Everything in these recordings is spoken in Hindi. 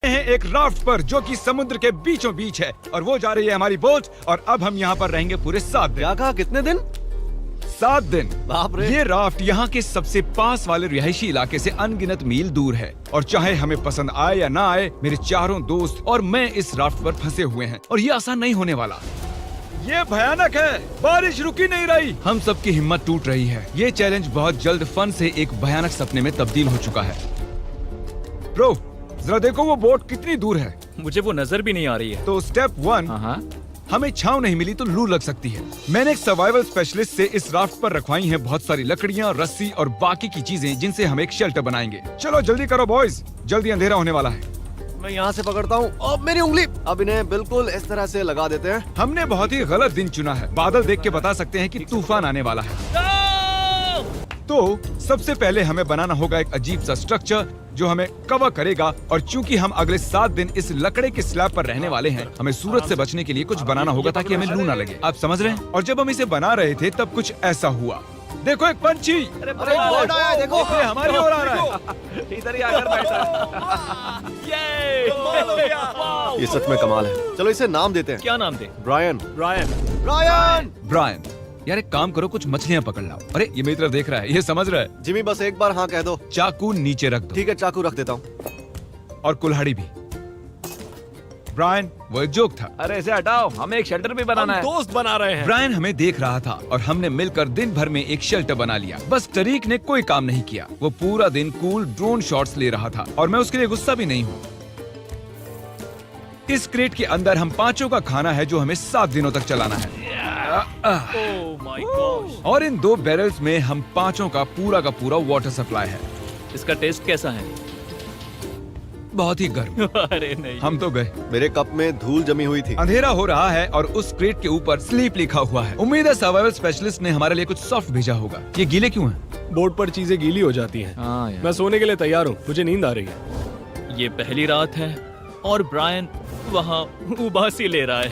हैं एक राफ्ट पर जो कि समुद्र के बीचों बीच है और वो जा रही है हमारी बोट और अब हम यहाँ पर रहेंगे पूरे 7 दिन। क्या कहा, कितने दिन? 7 दिन। बाप रे। ये राफ्ट यहाँ के सबसे पास वाले रिहायशी इलाके से अनगिनत मील दूर है और चाहे हमें पसंद आए या ना आए, मेरे चारों दोस्त और मैं इस राफ्ट पर फंसे हुए हैं और ये आसान नहीं होने वाला। ये भयानक है, बारिश रुकी नहीं रही, हम सबकी हिम्मत टूट रही है। ये चैलेंज बहुत जल्द फन से एक भयानक सपने में तब्दील हो चुका है। ब्रो, जरा देखो वो बोट कितनी दूर है। मुझे वो नजर भी नहीं आ रही है। तो स्टेप 1, हमें छांव नहीं मिली तो लू लग सकती है। मैंने एक सर्वाइवल स्पेशलिस्ट से इस राफ्ट पर रखवाई हैं बहुत सारी लकड़ियाँ, रस्सी और बाकी की चीजें जिनसे हम एक शेल्टर बनाएंगे। चलो जल्दी करो बॉयज, जल्दी अंधेरा होने वाला है। मैं यहाँ से पकड़ता हूँ। अब मेरी उंगली। अब इन्हें बिल्कुल इस तरह से लगा देते हैं। हमने बहुत ही गलत दिन चुना है। बादल देख के बता सकते हैं कि तूफान आने वाला है। तो सबसे पहले हमें बनाना होगा एक अजीब सा स्ट्रक्चर जो हमें कवर करेगा और चूंकि हम अगले 7 दिन इस लकड़े के स्लैब पर रहने वाले हैं, हमें सूरज से बचने के लिए कुछ बनाना होगा ताकि हमें लू ना लगे। आप समझ रहे हैं? और जब हम इसे बना रहे थे तब कुछ ऐसा हुआ। देखो एक पंछी, अरे बोट आया है, देखो। ये हमारी ओर आ रहा है। इधर ही आकर बैठा। ये सच में कमाल है। चलो इसे नाम देते हैं। क्या नाम दे? ब्रायन। ब्रायन। ब्रायन। ब्रायन, यार एक काम करो, कुछ मछलियाँ पकड़ लाओ। अरे ये मेरी तरफ देख रहा है, ये समझ रहा है। जिमी बस एक बार हाँ कह दो। चाकू नीचे रख दो। ठीक है, चाकू रख देता हूँ। और कुल्हाड़ी भी। ब्रायन, वो एक जोक था। अरे इसे हटाओ, हमें एक शेल्टर भी बनाना है। दोस्त बना रहे हैं। ब्रायन हमें देख रहा था और हमने मिलकर दिन भर में एक शेल्टर बना लिया। बस टरीक ने कोई काम नहीं किया। वो पूरा दिन कूल ड्रोन शॉट्स ले रहा था और मैं उसके लिए गुस्सा भी नहीं हूँ। इस क्रेट के अंदर हम 5 का खाना है जो हमें 7 दिनों तक चलाना है। Oh my God. और इन 2 बैरल्स में हम 5 का पूरा वाटर सप्लाई है। इसका टेस्ट कैसा है? बहुत ही गर्म। अरे नहीं। हम तो गए। मेरे कप में धूल जमी हुई थी। अंधेरा हो रहा है और उस क्रेट के ऊपर स्लीप लिखा हुआ है। उम्मीद है सर्वाइवल स्पेशलिस्ट ने हमारे लिए कुछ सॉफ्ट भेजा होगा। ये गीले क्यों हैं? बोर्ड पर चीजें गीली हो जाती हैं। हाँ यार। मैं सोने के लिए तैयार हूँ, मुझे नींद आ रही है। ये पहली रात है और ब्रायन वहाँ उबासी ले रहा है।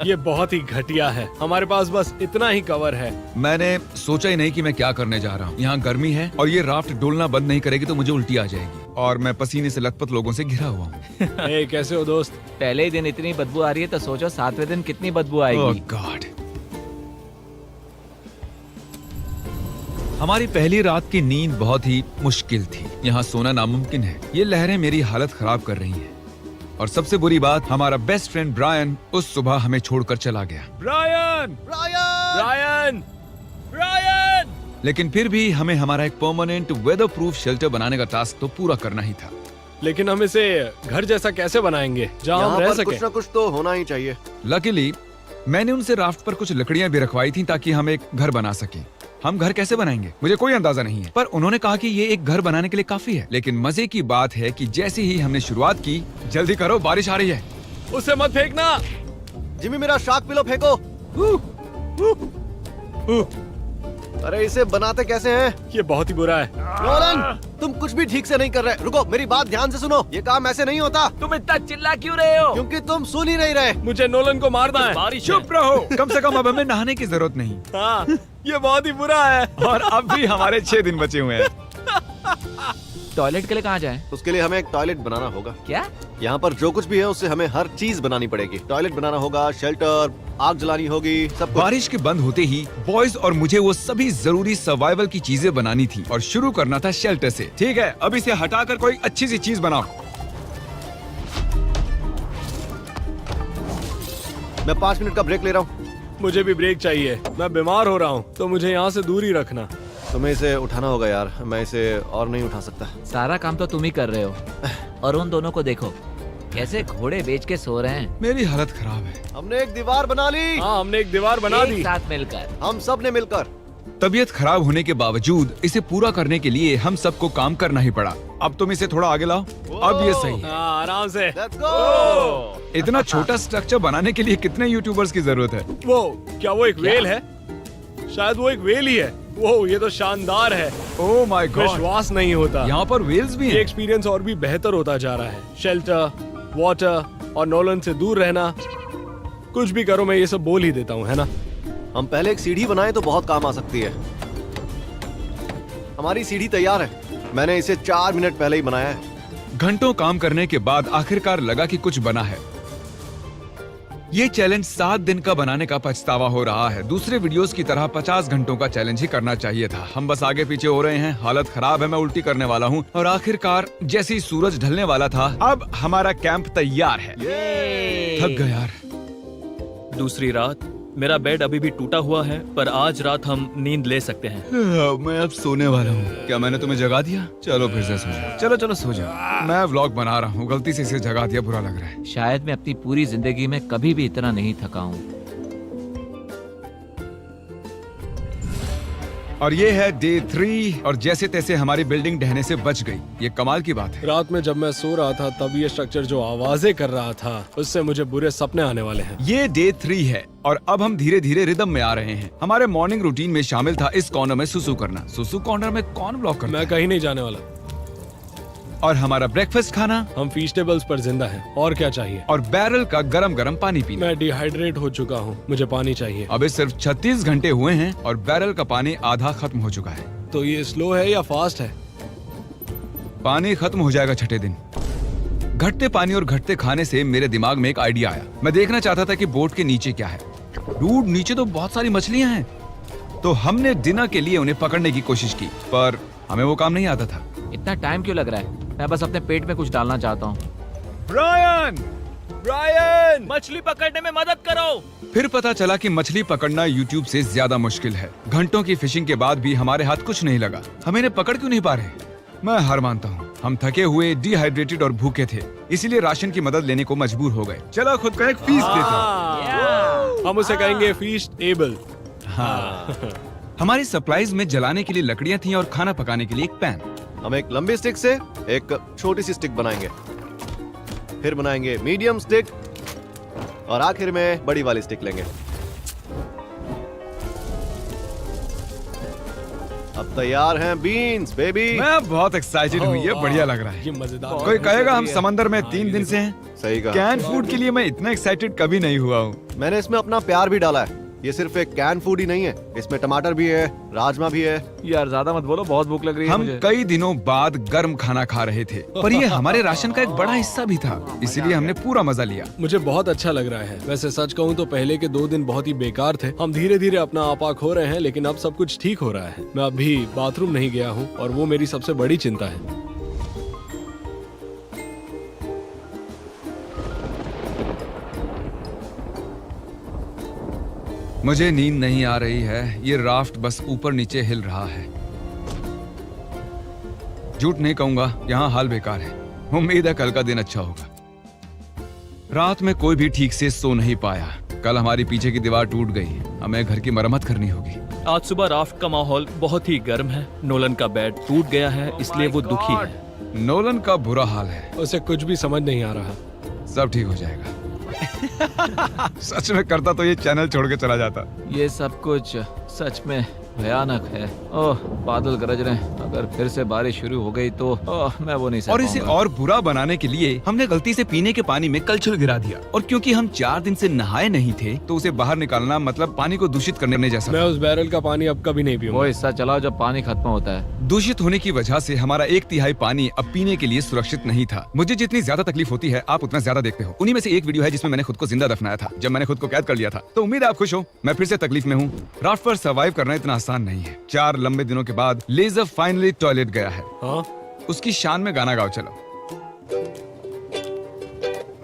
ये बहुत ही घटिया है। हमारे पास बस इतना ही कवर है। मैंने सोचा ही नहीं कि मैं क्या करने जा रहा हूँ। यहाँ गर्मी है और ये राफ्ट डोलना बंद नहीं करेगी तो मुझे उल्टी आ जाएगी और मैं पसीने से लथपथ लोगों से घिरा हुआ हूँ। ए, कैसे हो दोस्त? पहले ही दिन इतनी बदबू आ रही है तो सोचो 7वें दिन कितनी बदबू ओह आएगी। गॉड। हमारी पहली रात की नींद बहुत ही मुश्किल थी। यहाँ सोना नामुमकिन है। ये लहरें मेरी हालत खराब कर रही हैं। और सबसे बुरी बात, हमारा बेस्ट फ्रेंड ब्रायन उस सुबह हमें छोड़कर चला गया। ब्रायन! ब्रायन! ब्रायन! लेकिन फिर भी हमें हमारा एक परमानेंट वेदर प्रूफ शेल्टर बनाने का टास्क तो पूरा करना ही था। लेकिन हम इसे घर जैसा कैसे बनाएंगे जहाँ यहाँ हम रह पर सके? कुछ न कुछ तो होना ही चाहिए। लकीली मैंने उनसे राफ्ट पर कुछ लकड़ियां भी रखवाई थी ताकि हम एक घर बना सकें। हम घर कैसे बनाएंगे मुझे कोई अंदाजा नहीं है, पर उन्होंने कहा कि ये एक घर बनाने के लिए काफी है। लेकिन मजे की बात है कि जैसे ही हमने शुरुआत की, जल्दी करो बारिश आ रही है। उसे मत फेंकना। जिमी मेरा शार्क पिलो फेंको। अरे इसे बनाते कैसे हैं? ये बहुत ही बुरा है। नोलन, तुम कुछ भी ठीक से नहीं कर रहे। रुको, मेरी बात ध्यान से सुनो। ये काम ऐसे नहीं होता। तुम इतना चिल्ला क्यों रहे हो? क्योंकि तुम सुन ही नहीं रहे। मुझे नोलन को मारना है। बारिश चुप रहो। कम से कम अब हमें नहाने की जरूरत नहीं हाँ, ये बहुत ही बुरा है। और अब भी हमारे 6 दिन बचे हुए हैं। टॉयलेट के लिए कहाँ जाएं? उसके लिए हमें एक टॉयलेट बनाना होगा। क्या? यहाँ पर जो कुछ भी है उससे हमें हर चीज बनानी पड़ेगी। टॉयलेट बनाना होगा, शेल्टर, आग जलानी होगी, सब कुछ। बारिश के बंद होते ही बॉयज और मुझे वो सभी जरूरी सर्वाइवल की चीजें बनानी थी और शुरू करना था शेल्टर से। ठीक है, अब इसे हटाकर कोई अच्छी सी चीज बनाओ। मैं 5 मिनट का ब्रेक ले रहा हूँ। मुझे भी ब्रेक चाहिए। मैं बीमार हो रहा हूँ तो मुझे यहाँ से दूर ही रखना। तुम्हें इसे उठाना होगा यार, मैं इसे और नहीं उठा सकता। सारा काम तो तुम ही कर रहे हो। और उन दोनों को देखो कैसे घोड़े बेच के सो रहे हैं। मेरी हालत खराब है। हमने एक दीवार बना ली। हाँ, हमने एक दीवार बना एक दी। साथ मिलकर। हम सब ने मिलकर। तबीयत खराब होने के बावजूद इसे पूरा करने के लिए हम सबको काम करना ही पड़ा। अब तुम इसे थोड़ा आगे लाओ। अब ये सही है। हाँ, आराम से। Let's go. इतना छोटा स्ट्रक्चर बनाने के लिए कितने यूट्यूबर्स की जरूरत है? वो क्या वो एक वेल है? शायद वो एक वेल ही है। वो ये तो शानदार है। ओह माय गॉड, विश्वास नहीं होता। यहाँ पर वेल्स भी ये हैं। एक्सपीरियंस और भी बेहतर होता जा रहा है। शेल्टर, वाटर और नोलन से दूर रहना। कुछ भी करो, मैं ये सब बोल ही देता हूँ, है ना? हम पहले एक सीढ़ी बनाए तो बहुत काम आ सकती है। हमारी सीढ़ी तैयार है। मैंने इसे 4 मिनट पहले ही बनाया है। घंटों काम करने के बाद आखिरकार लगा कि कुछ बना है। ये चैलेंज 7 दिन का बनाने का पछतावा हो रहा है। दूसरे वीडियोस की तरह 50 घंटों का चैलेंज ही करना चाहिए था। हम बस आगे पीछे हो रहे हैं, हालत खराब है, मैं उल्टी करने वाला हूँ। और आखिरकार जैसे ही सूरज ढलने वाला था, अब हमारा कैंप तैयार है। थक गया यार। दूसरी रात। मेरा बेड अभी भी टूटा हुआ है, पर आज रात हम नींद ले सकते हैं। मैं अब सोने वाला हूँ। क्या मैंने तुम्हें जगा दिया? चलो फिर से सो जाओ। चलो चलो सो जाओ। मैं व्लॉग बना रहा हूँ, गलती से इसे जगा दिया, बुरा लग रहा है। शायद मैं अपनी पूरी जिंदगी में कभी भी इतना नहीं थका हूँ। और ये है डे 3 और जैसे तैसे हमारी बिल्डिंग ढहने से बच गई। ये कमाल की बात है। रात में जब मैं सो रहा था तब ये स्ट्रक्चर जो आवाजें कर रहा था उससे मुझे बुरे सपने आने वाले हैं। ये डे 3 है और अब हम धीरे धीरे रिदम में आ रहे हैं। हमारे मॉर्निंग रूटीन में शामिल था इस कॉर्नर में सुसु करना। सुसु कॉर्नर में कौन ब्लॉक करता मैं है? कहीं नहीं जाने वाला। और हमारा ब्रेकफास्ट खाना हम फीस्टेबल्स पर जिंदा हैं। और क्या चाहिए? और बैरल का गरम गरम पानी पीना। मैं डिहाइड्रेट हो चुका हूँ, मुझे पानी चाहिए। अबे सिर्फ 36 घंटे हुए हैं और बैरल का पानी आधा खत्म हो चुका है। तो ये स्लो है या फास्ट है? पानी खत्म हो जाएगा 6ठे दिन। घटते पानी और घटते खाने से मेरे दिमाग में एक आइडिया आया। मैं देखना चाहता था कि बोट के नीचे क्या है। डूड, नीचे तो बहुत सारी मछलियां हैं। तो हमने डिनर के लिए उन्हें पकड़ने की कोशिश की, पर हमें वो काम नहीं आता था। इतना टाइम क्यों लग रहा है? मैं बस अपने पेट में कुछ डालना चाहता हूँ। ब्रायन, मछली पकड़ने में मदद करो। फिर पता चला कि मछली पकड़ना YouTube से ज्यादा मुश्किल है। घंटों की फिशिंग के बाद भी हमारे हाथ कुछ नहीं लगा। हम इन्हें पकड़ क्यों नहीं पा रहे? मैं हार मानता हूँ। हम थके हुए, डिहाइड्रेटेड और भूखे थे, इसीलिए राशन की मदद लेने को मजबूर हो गए। चलो खुद का एक फीस देते हैं। हम उसे कहेंगे फीस्ट एबल। हाँ। हमारी सप्लाईज में जलाने के लिए लकड़ियाँ थी और खाना पकाने के लिए एक पैन। हम एक लंबी स्टिक से एक छोटी सी स्टिक बनाएंगे, फिर बनाएंगे मीडियम स्टिक और आखिर में बड़ी वाली स्टिक लेंगे। अब तैयार हैं बीन्स बेबी। मैं बहुत एक्साइटेड हूँ, ये बढ़िया लग रहा है। ये मजेदार। कोई कहेगा हम समंदर में 3 दिन से हैं। सही कहा। कैन फूड के लिए मैं इतना एक्साइटेड कभी नहीं हुआ हूँ। मैंने इसमें अपना प्यार भी डाला है। ये सिर्फ एक कैन फूड ही नहीं है, इसमें टमाटर भी है, राजमा भी है। यार ज्यादा मत बोलो, बहुत भूख लग रही है हम मुझे। कई दिनों बाद गर्म खाना खा रहे थे, पर ये हमारे राशन का एक बड़ा हिस्सा भी था, इसीलिए हमने पूरा मजा लिया। मुझे बहुत अच्छा लग रहा है। वैसे सच कहूँ तो पहले के 2 दिन बहुत ही बेकार थे। हम धीरे धीरे अपना आपा खो रहे हैं, लेकिन अब सब कुछ ठीक हो रहा है। मैं अभी बाथरूम नहीं गया हूँ और वो मेरी सबसे बड़ी चिंता है। मुझे नींद नहीं आ रही है। ये राफ्ट बस ऊपर नीचे हिल रहा है। झूठ नहीं कहूंगा, यहाँ हाल बेकार है। उम्मीद है कल का दिन अच्छा होगा। रात में कोई भी ठीक से सो नहीं पाया। कल हमारी पीछे की दीवार टूट गई, हमें घर की मरम्मत करनी होगी। आज सुबह राफ्ट का माहौल बहुत ही गर्म है। नोलन का बेड टूट गया है, इसलिए वो दुखी है। नोलन का बुरा हाल है। उसे कुछ भी समझ नहीं आ रहा। सब ठीक हो जाएगा। सच में करता तो ये चैनल छोड़ के चला जाता। ये सब कुछ सच में भयानक है। ओह, बादल गरज रहे हैं। अगर फिर से बारिश शुरू हो गई तो मैं वो नहीं सह और इसे पाऊंगा। और बुरा बनाने के लिए हमने गलती से पीने के पानी में कलछुल गिरा दिया। और क्योंकि हम 4 दिन से नहाए नहीं थे, तो उसे बाहर निकालना मतलब पानी को दूषित करने जैसा मैं था। उस बैरल का पानी अब कभी नहीं वो पीऊंगा। हिस्सा चलाओ जब पानी खत्म होता है। दूषित होने की वजह से हमारा 1/3 पानी अब पीने के लिए सुरक्षित नहीं था। मुझे जितनी ज्यादा तकलीफ होती है, आप उतना ज्यादा देखते हो। उन्हीं में से एक वीडियो है जिसमें मैंने खुद को जिंदा दफनाया था, जब मैंने खुद को कैद कर लिया था। तो उम्मीद है आप खुश हो। मैं फिर से तकलीफ में हूँ। राफ्ट पर सर्वाइव करना इतना आसान नहीं है। 4 लंबे दिनों के बाद लेजर फाइनली टॉयलेट गया है। हाँ? उसकी शान में गाना गाओ चलो।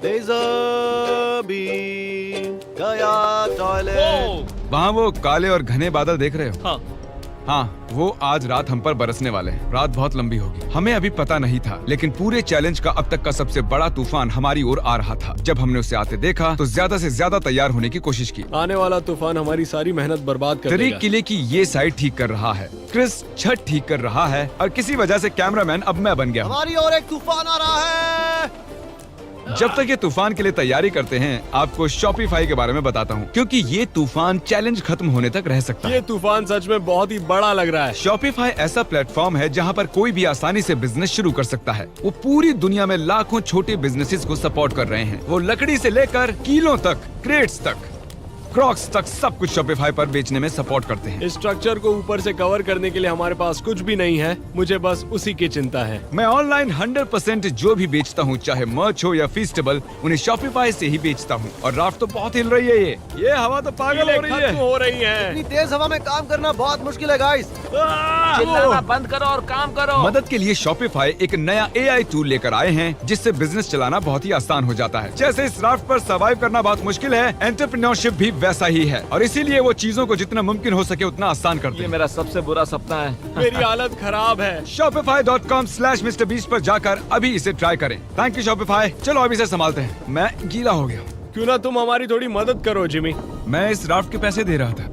लेज़र बीम गया टॉयलेट। वहाँ वो काले और घने बादल देख रहे हो? हाँ, हाँ, वो आज रात हम पर बरसने वाले हैं। रात बहुत लंबी होगी। हमें अभी पता नहीं था, लेकिन पूरे चैलेंज का अब तक का सबसे बड़ा तूफान हमारी ओर आ रहा था। जब हमने उसे आते देखा तो ज्यादा से ज्यादा तैयार होने की कोशिश की। आने वाला तूफान हमारी सारी मेहनत बर्बाद कर तरीक देगा। किले की ये साइड ठीक कर रहा है, क्रिस छत ठीक कर रहा है, और किसी वजह से कैमरामैन अब मैं बन गया हूँ। हमारी ओर एक तूफान आ रहा है। जब तक ये तूफान के लिए तैयारी करते हैं, आपको शॉपिफाई के बारे में बताता हूँ, क्योंकि ये तूफान चैलेंज खत्म होने तक रह सकता है। ये तूफान सच में बहुत ही बड़ा लग रहा है। शॉपिफाई ऐसा प्लेटफॉर्म है जहां पर कोई भी आसानी से बिजनेस शुरू कर सकता है। वो पूरी दुनिया में लाखों छोटे बिजनेसेस को सपोर्ट कर रहे हैं। वो लकड़ी से लेकर कीलों तक, क्रेट्स तक, क्रॉक्स तक सब कुछ शॉपिफाई पर बेचने में सपोर्ट करते हैं। इस स्ट्रक्चर को ऊपर से कवर करने के लिए हमारे पास कुछ भी नहीं है। मुझे बस उसी की चिंता है। मैं ऑनलाइन 100% जो भी बेचता हूँ, चाहे मर्च हो या फीस्टेबल, उन्हें शॉपिफाई से ही बेचता हूँ। और राफ्ट तो बहुत हिल रही है। ये हवा तो पागल हो रही खत्म है। हो रही है। इतनी तेज हवा में काम करना बहुत मुश्किल है गाइस। चिल्लाना बंद करो और काम करो। मदद के लिए शॉपिफाई एक नया AI टूल लेकर आए हैं, जिससे बिजनेस चलाना बहुत ही आसान हो जाता है। जैसे इस राफ्ट पर सर्वाइव करना बहुत मुश्किल है, एंटरप्रेन्योरशिप भी वैसा ही है। और इसीलिए वो चीजों को जितना मुमकिन हो सके उतना आसान करते ये हैं। मेरा सबसे बुरा सपना है। मेरी हालत खराब है। Shopify.com/MrBeast पर जाकर अभी इसे ट्राई करें। Thank you Shopify. चलो अभी इसे संभालते हैं। मैं गीला हो गया हूँ। क्यों ना तुम हमारी थोड़ी मदद करो जिमी। मैं इस राफ्ट के पैसे दे रहा था।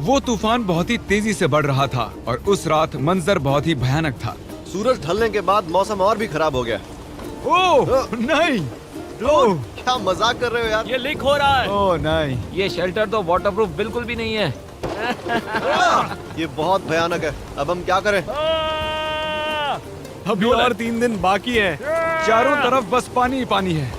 वो तूफान बहुत ही तेजी से बढ़ रहा था और उस रात मंजर बहुत ही भयानक था। सूरज ढलने के बाद मौसम और भी खराब हो गया। ओह नहीं, ओह क्या मजाक कर रहे हो यार? ये लीक हो रहा है। ओह नहीं। ये शेल्टर तो वाटरप्रूफ बिल्कुल भी नहीं है। ये बहुत भयानक है। अब हम क्या करें? अभी और 3 दिन बाकी है। चारों तरफ बस पानी ही पानी है।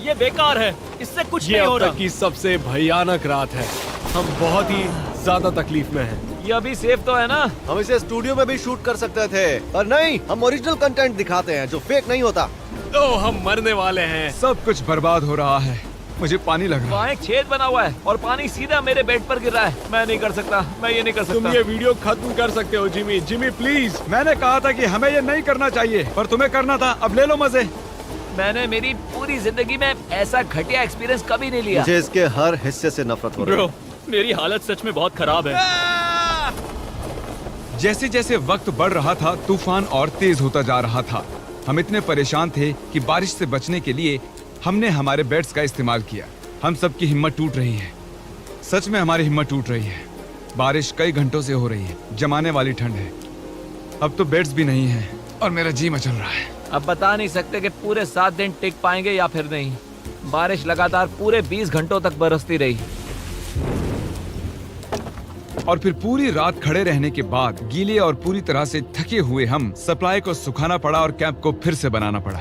ये बेकार है, इससे कुछ ये नहीं हो अब रहा। तक की सबसे भयानक रात है। हम बहुत ही ज्यादा तकलीफ में हैं। ये अभी सेफ तो है ना? हम इसे स्टूडियो में भी शूट कर सकते थे, पर नहीं, हम ओरिजिनल कंटेंट दिखाते हैं जो फेक नहीं होता। तो हम मरने वाले हैं। सब कुछ बर्बाद हो रहा है। मुझे पानी लग रहा है। वहाँ एक छेद बना हुआ है और पानी सीधा मेरे बेड पर गिर रहा है। मैं नहीं कर सकता, मैं ये नहीं कर तुम सकता। ये वीडियो खत्म कर सकते हो जिमी। Jimmy please. मैंने कहा था कि हमें ये नहीं करना चाहिए, पर तुम्हें करना था। अब ले लो मजे। मैंने मेरी पूरी जिंदगी में ऐसा घटिया एक्सपीरियंस कभी नहीं लिया। मुझे इसके हर हिस्से से नफरत हो रही ब्रो, है। मेरी हालत सच में बहुत खराब है। जैसे जैसे वक्त बढ़ रहा था, तूफान और तेज होता जा रहा था। हम इतने परेशान थे कि बारिश से बचने के लिए हमने हमारे बेड्स का इस्तेमाल किया। हम सबकी हिम्मत टूट रही है। सच में हमारी हिम्मत टूट रही है। बारिश कई घंटों से हो रही है। जमाने वाली ठंड है। अब तो बेड्स भी नहीं है और मेरा जी मचल रहा है। अब बता नहीं सकते कि पूरे 7 दिन टिक पाएंगे या फिर नहीं। बारिश लगातार पूरे 20 घंटों तक बरसती रही। और फिर पूरी रात खड़े रहने के बाद गीले और पूरी तरह से थके हुए हम सप्लाई को सुखाना पड़ा और कैंप को फिर से बनाना पड़ा।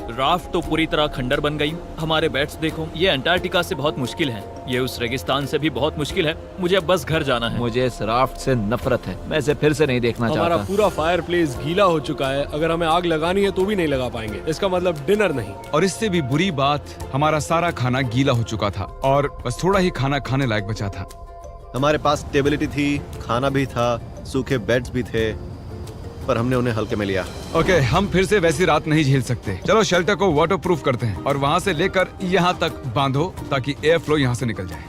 राफ्ट तो पूरी तरह खंडर बन गई। हमारे बेड्स देखो, ये अंटार्कटिका से बहुत मुश्किल है। ये उस रेगिस्तान से भी बहुत मुश्किल है। मुझे अब बस घर जाना है। मुझे इस राफ्ट से नफरत है। मैं इसे फिर से नहीं देखना हमारा चाहता। पूरा फायर प्लेस गीला हो चुका है। अगर हमें आग लगानी है तो भी नहीं लगा पाएंगे। इसका मतलब डिनर नहीं। और इससे भी बुरी बात, हमारा सारा खाना गीला हो चुका था और बस थोड़ा ही खाना खाने लायक बचा था। हमारे पास स्टेबिलिटी थी, खाना भी था, सूखे बेड्स भी थे, पर हमने उन्हें हल्के में लिया। ओके, हम फिर से वैसी रात नहीं झेल सकते। चलो शेल्टर को वाटरप्रूफ करते हैं और वहाँ से लेकर यहाँ तक बांधो ताकि एयर फ्लो यहाँ से निकल जाए।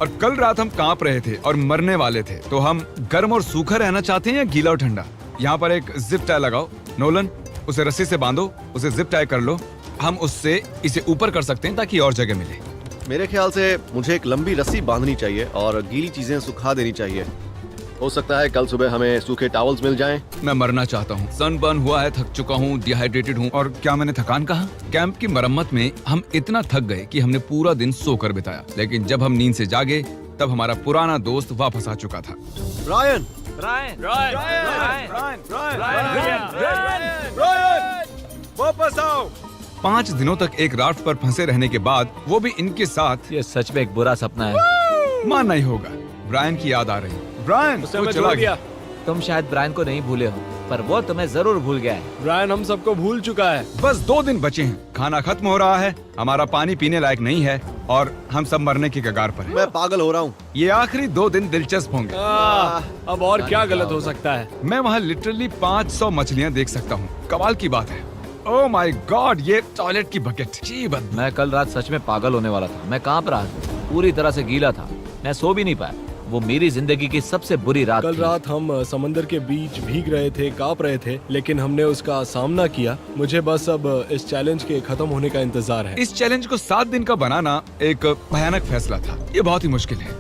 और कल रात हम कांप रहे थे और मरने वाले थे, तो हम गर्म और सूखा रहना चाहते हैं या गीला और ठंडा? यहाँ पर एक जिप टाई लगाओ। नोलन, उसे रस्सी से बांधो, उसे जिप टाई कर लो। हम उससे इसे ऊपर कर सकते हैं ताकि और जगह मिले। मेरे ख्याल से मुझे एक लंबी रस्सी बांधनी चाहिए और गीली चीजें सुखा देनी चाहिए। हो सकता है कल सुबह हमें सूखे टॉवल्स मिल जाएं। मैं मरना चाहता हूँ। सनबर्न हुआ है, थक चुका हूँ, डिहाइड्रेटेड हूँ। और क्या मैंने थकान कहा? कैंप की मरम्मत में हम इतना थक गए कि हमने पूरा दिन सोकर बिताया। लेकिन जब हम नींद से जागे तब हमारा पुराना दोस्त वापस आ चुका था। ब्रायन, वापस आओ। 5 दिनों तक एक राफ्ट पर फंसे रहने के बाद, वो भी इनके साथ, ये सच में एक बुरा सपना है। मानना ही होगा। ब्रायन की याद आ रही। ब्रायन, उसे वो मैं चला छोड़ गया। दिया। तुम शायद ब्रायन को नहीं भूले हो, पर वो तुम्हें जरूर भूल गया है। ब्रायन हम सबको भूल चुका है। बस 2 दिन बचे हैं। खाना खत्म हो रहा है, हमारा पानी पीने लायक नहीं है और हम सब मरने की कगार पर हैं। मैं पागल हो रहा हूँ। ये आखिरी 2 दिन दिलचस्प होंगे। अब और क्या गलत हो सकता है? मैं वहाँ लिटरली 500 मछलियाँ देख सकता हूँ। कमाल की बात है। ओह माय गॉड, ये टॉयलेट की बकेट। जी बदबू। मैं कल रात सच में पागल होने वाला था। मैं कांप रहा था, पूरी तरह से गीला था। मैं सो भी नहीं पाया। वो मेरी जिंदगी की सबसे बुरी रात कल थी। रात हम समंदर के बीच भीग रहे थे, कांप रहे थे, लेकिन हमने उसका सामना किया। मुझे बस अब इस चैलेंज के खत्म होने का इंतजार है। इस चैलेंज को 7 दिन का बनाना एक भयानक फैसला था। ये बहुत ही मुश्किल है।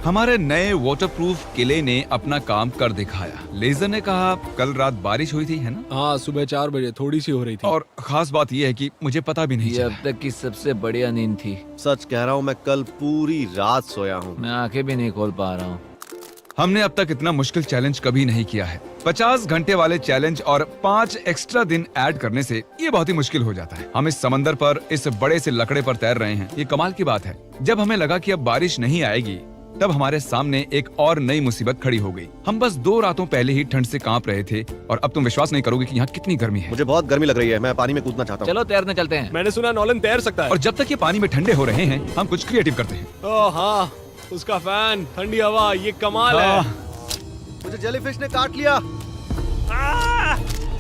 हमारे नए वाटरप्रूफ किले ने अपना काम कर दिखाया। लेजर ने कहा कल रात बारिश हुई थी, है ना? हाँ, सुबह 4 बजे थोड़ी सी हो रही थी। और खास बात यह है कि मुझे पता भी नहीं ये चला। अब तक की सबसे बढ़िया नींद थी। सच कह रहा हूँ, मैं कल पूरी रात सोया हूँ। मैं आंखें भी नहीं खोल पा रहा हूँ। हमने अब तक इतना मुश्किल चैलेंज कभी नहीं किया है। 50 घंटे वाले चैलेंज और 5 एक्स्ट्रा दिन ऐड करने से ये बहुत ही मुश्किल हो जाता है। हम इस समंदर पर इस बड़े से लकड़े पर तैर रहे हैं। ये कमाल की बात है। जब हमें लगा कि अब बारिश नहीं आएगी, तब हमारे सामने एक और नई मुसीबत खड़ी हो गई। हम बस 2 रातों पहले ही ठंड से कांप रहे थे और अब तुम विश्वास नहीं करोगे कि यहाँ कितनी गर्मी है। मुझे बहुत गर्मी लग रही है, मैं पानी में कूदना चाहता हूँ। चलो तैरने चलते हैं। मैंने सुना नॉलन तैर सकता है। और जब तक ये पानी में ठंडे हो रहे हैं, हम कुछ क्रिएटिव करते हैं। ओह हाँ, उसका फैन, ठंडी हवा, ये कमाल है। मुझे जेलीफिश ने काट लिया।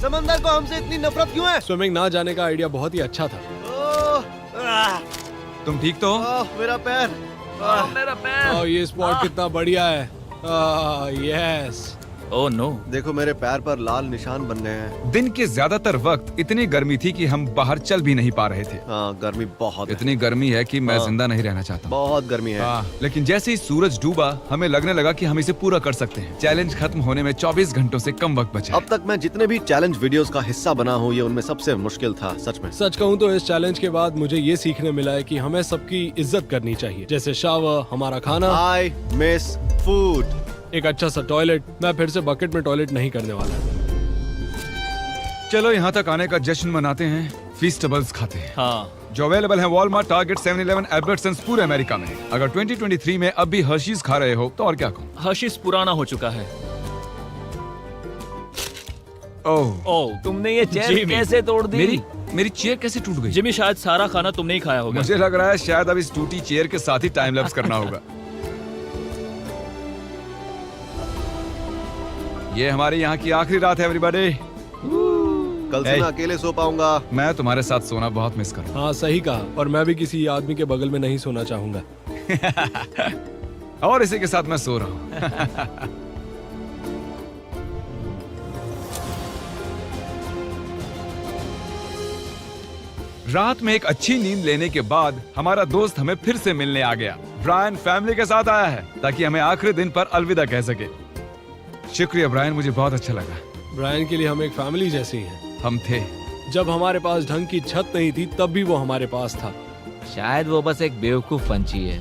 समंदर को हमसे इतनी नफरत क्यों है? स्विमिंग ना जाने का आइडिया बहुत ही अच्छा था। तुम ठीक तो हो? मेरा पैर। मेरा पैर। और ये स्पॉट कितना बढ़िया है। यस। Oh no. देखो मेरे पैर पर लाल निशान बन गए हैं। दिन के ज्यादातर वक्त इतनी गर्मी थी कि हम बाहर चल भी नहीं पा रहे थे। हाँ, गर्मी बहुत है। इतनी गर्मी है कि मैं हाँ। जिंदा नहीं रहना चाहता। बहुत गर्मी है। लेकिन जैसे ही सूरज डूबा, हमें लगने लगा कि हम इसे पूरा कर सकते हैं। चैलेंज खत्म होने में 24 घंटों से कम वक्त बचा अब तक मैं जितने भी चैलेंज वीडियोस का हिस्सा बना हूँ, ये उनमें सबसे मुश्किल था, सच में। सच कहूँ तो इस चैलेंज के बाद मुझे ये सीखने मिला है कि हमें सबकी इज्जत करनी चाहिए, जैसे शावर, हमारा खाना, आई मिस फूड। एक अच्छा सा टॉयलेट। मैं फिर से बकेट में टॉयलेट नहीं करने वाला। चलो यहाँ तक आने का जश्न मनाते हैं, फीस्टेबल्स खाते हैं, हाँ, जो अवेलेबल है वॉलमार्ट, टारगेट, 7-Eleven, एल्बर्ट्सन्स, पूरे अमेरिका में। अगर 2023 में अब भी हर्शीज खा रहे हो तो और क्या कहूँ। हर्शीज पुराना हो चुका है। ओह, ओह, तुमने ये चेयर जिमी। कैसे तोड़ दी? मेरी चेयर कैसे टूट गई? जिमी शायद सारा खाना तुमने ही खाया होगा। मुझे लग रहा है शायद अब इस टूटी चेयर के साथ ही टाइम लैप्स करना होगा। ये हमारी यहाँ की आखिरी रात है एवरीबॉडी। कल से मैं अकेले सो पाऊंगा। मैं तुम्हारे साथ सोना बहुत मिस करूँ। हाँ सही कहा। और मैं भी किसी आदमी के बगल में नहीं सोना चाहूंगा। और इसी के साथ मैं सो रहा हूँ। रात में एक अच्छी नींद लेने के बाद हमारा दोस्त हमें फिर से मिलने आ गया। ब्रायन फैमिली के साथ आया है ताकि हमें आखिरी दिन पर अलविदा कह सके। शुक्रिया ब्रायन, मुझे बहुत अच्छा लगा। ब्रायन के लिए हम एक फैमिली जैसे ही हैं। हम थे। जब हमारे पास ढंग की छत नहीं थी तब भी वो हमारे पास था। शायद वो बस एक बेवकूफ पंछी है।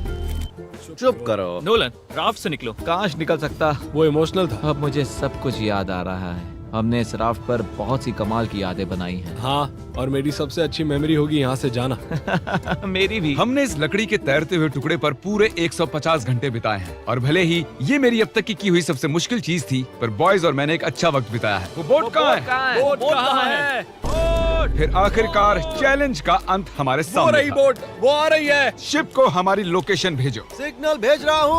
चुप करो। नोलन, राफ्ट से निकलो। काश निकल सकता। वो इमोशनल था। अब मुझे सब कुछ याद आ रहा है। हमने इस राफ्ट पर बहुत सी कमाल की यादें बनाई हैं। हाँ, और मेरी सबसे अच्छी मेमोरी होगी यहाँ से जाना। मेरी भी। हमने इस लकड़ी के तैरते हुए टुकड़े पर पूरे 150 घंटे बिताए हैं और भले ही ये मेरी अब तक की हुई सबसे मुश्किल चीज थी, पर बॉयज और मैंने एक अच्छा वक्त बिताया है। वो बोट कहाँ है? बोट कहाँ है? फिर आखिरकार चैलेंज का अंत हमारे वो सामने रही था। बोट, वो आ रही है। शिप को हमारी लोकेशन भेजो। सिग्नल भेज रहा हूँ।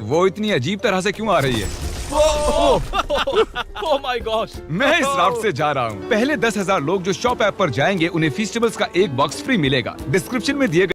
वो इतनी अजीब तरह से क्यों आ रही है? Oh my God. मैं इस राफ्ट से जा रहा हूँ। पहले 10,000 लोग जो शॉप ऐप पर जाएंगे, उन्हें फीस्टेबल्स का एक बॉक्स फ्री मिलेगा। डिस्क्रिप्शन में दिए गए